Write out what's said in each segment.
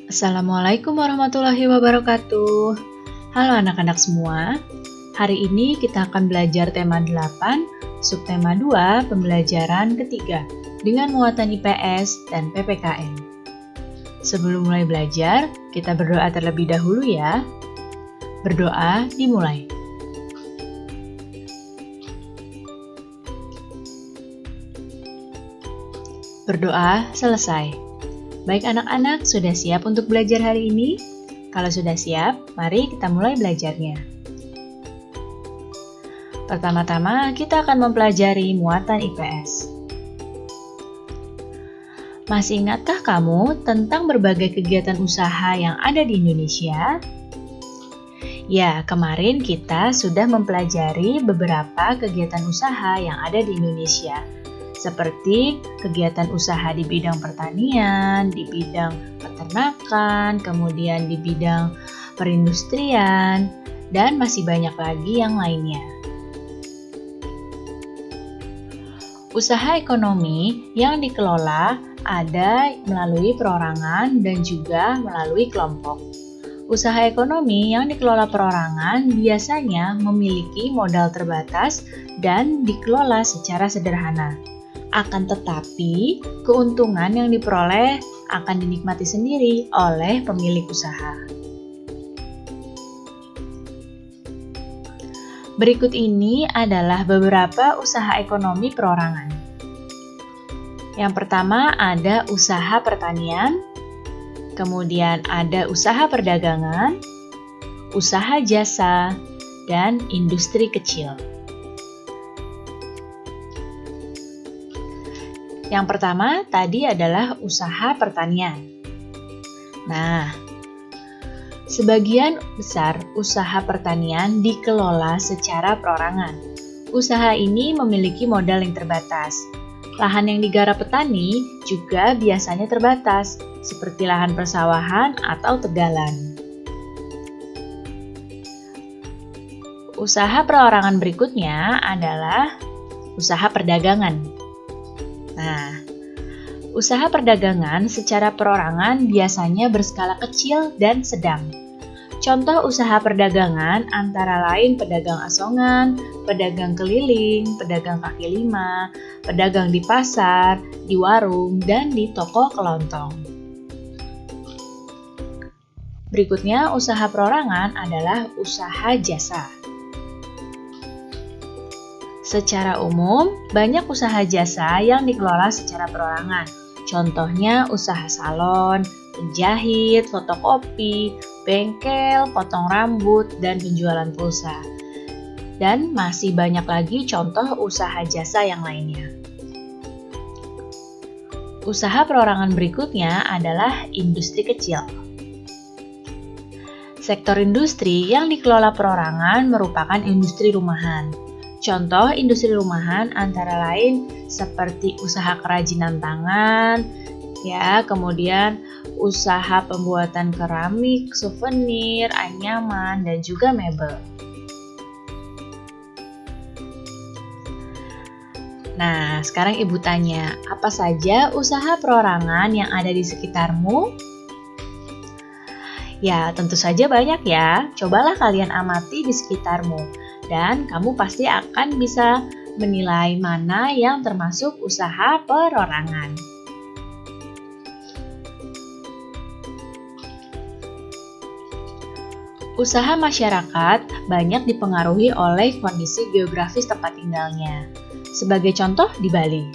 Assalamualaikum warahmatullahi wabarakatuh. Halo anak-anak semua. Hari ini kita akan belajar tema 8, subtema 2, pembelajaran ketiga dengan muatan IPS dan PPKN. Sebelum mulai belajar, kita berdoa terlebih dahulu ya. Berdoa dimulai. Berdoa selesai. Baik anak-anak, sudah siap untuk belajar hari ini? Kalau sudah siap, mari kita mulai belajarnya. Pertama-tama, kita akan mempelajari muatan IPS. Masih ingatkah kamu tentang berbagai kegiatan usaha yang ada di Indonesia? Ya, kemarin kita sudah mempelajari beberapa kegiatan usaha yang ada di Indonesia, seperti kegiatan usaha di bidang pertanian, di bidang peternakan, kemudian di bidang perindustrian, dan masih banyak lagi yang lainnya. Usaha ekonomi yang dikelola ada melalui perorangan dan juga melalui kelompok. Usaha ekonomi yang dikelola perorangan biasanya memiliki modal terbatas dan dikelola secara sederhana. Akan tetapi, keuntungan yang diperoleh akan dinikmati sendiri oleh pemilik usaha. Berikut ini adalah beberapa usaha ekonomi perorangan. Yang pertama ada usaha pertanian, kemudian ada usaha perdagangan, usaha jasa, dan industri kecil. Yang pertama tadi adalah usaha pertanian. Nah, sebagian besar usaha pertanian dikelola secara perorangan. Usaha ini memiliki modal yang terbatas. Lahan yang digarap petani juga biasanya terbatas, seperti lahan persawahan atau tegalan. Usaha perorangan berikutnya adalah usaha perdagangan. Nah, usaha perdagangan secara perorangan biasanya berskala kecil dan sedang. Contoh usaha perdagangan antara lain pedagang asongan, pedagang keliling, pedagang kaki lima, pedagang di pasar, di warung, dan di toko kelontong. Berikutnya, usaha perorangan adalah usaha jasa. Secara umum, banyak usaha jasa yang dikelola secara perorangan. Contohnya usaha salon, penjahit, fotokopi, bengkel, potong rambut, dan penjualan pulsa. Dan masih banyak lagi contoh usaha jasa yang lainnya. Usaha perorangan berikutnya adalah industri kecil. Sektor industri yang dikelola perorangan merupakan industri rumahan. Contoh industri rumahan antara lain seperti usaha kerajinan tangan, kemudian usaha pembuatan keramik, souvenir, anyaman, dan juga mebel. Nah, sekarang Ibu tanya, apa saja usaha perorangan yang ada di sekitarmu? Ya, tentu saja banyak ya. Cobalah kalian amati di sekitarmu. Dan kamu pasti akan bisa menilai mana yang termasuk usaha perorangan. Usaha masyarakat banyak dipengaruhi oleh kondisi geografis tempat tinggalnya. Sebagai contoh di Bali,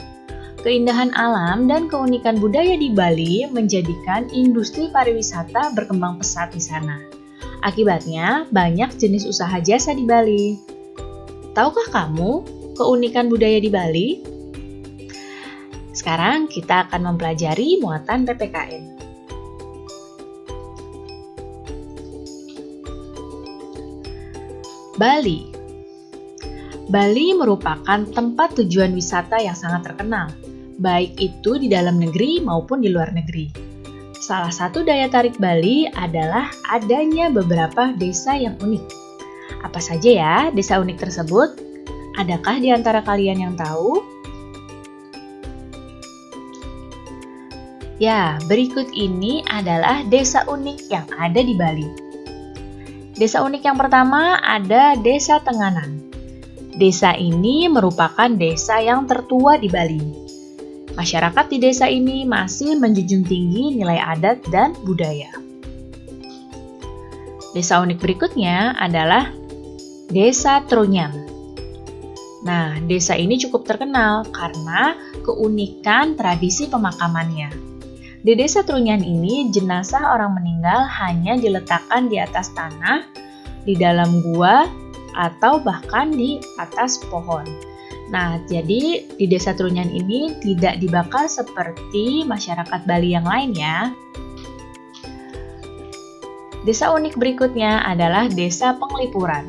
keindahan alam dan keunikan budaya di Bali menjadikan industri pariwisata berkembang pesat di sana. Akibatnya, banyak jenis usaha jasa di Bali. Tahukah kamu keunikan budaya di Bali? Sekarang kita akan mempelajari muatan PPKN. Bali. Bali merupakan tempat tujuan wisata yang sangat terkenal, baik itu di dalam negeri maupun di luar negeri. Salah satu daya tarik Bali adalah adanya beberapa desa yang unik. Apa saja ya desa unik tersebut? Adakah di antara kalian yang tahu? Ya, berikut ini adalah desa unik yang ada di Bali. Desa unik yang pertama ada Desa Tenganan. Desa ini merupakan desa yang tertua di Bali. Masyarakat di desa ini masih menjunjung tinggi nilai adat dan budaya. Desa unik berikutnya adalah Desa Trunyan. Nah, desa ini cukup terkenal karena keunikan tradisi pemakamannya. Di Desa Trunyan ini, jenazah orang meninggal hanya diletakkan di atas tanah, di dalam gua, atau bahkan di atas pohon. Nah, jadi di Desa Trunyan ini tidak dibakar seperti masyarakat Bali yang lain ya. Desa unik berikutnya adalah Desa Penglipuran.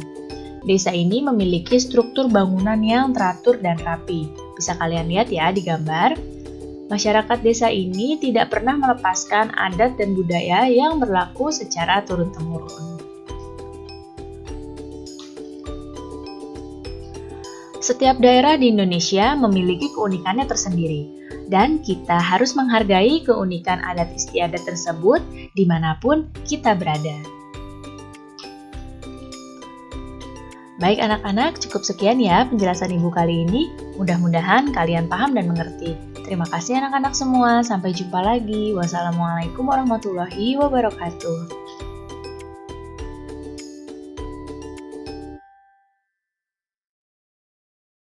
Desa ini memiliki struktur bangunan yang teratur dan rapi. Bisa kalian lihat ya di gambar. Masyarakat desa ini tidak pernah melepaskan adat dan budaya yang berlaku secara turun-temurun. Setiap daerah di Indonesia memiliki keunikannya tersendiri, dan kita harus menghargai keunikan adat istiadat tersebut dimanapun kita berada. Baik anak-anak, cukup sekian ya penjelasan Ibu kali ini. Mudah-mudahan kalian paham dan mengerti. Terima kasih anak-anak semua. Sampai jumpa lagi. Wassalamualaikum warahmatullahi wabarakatuh.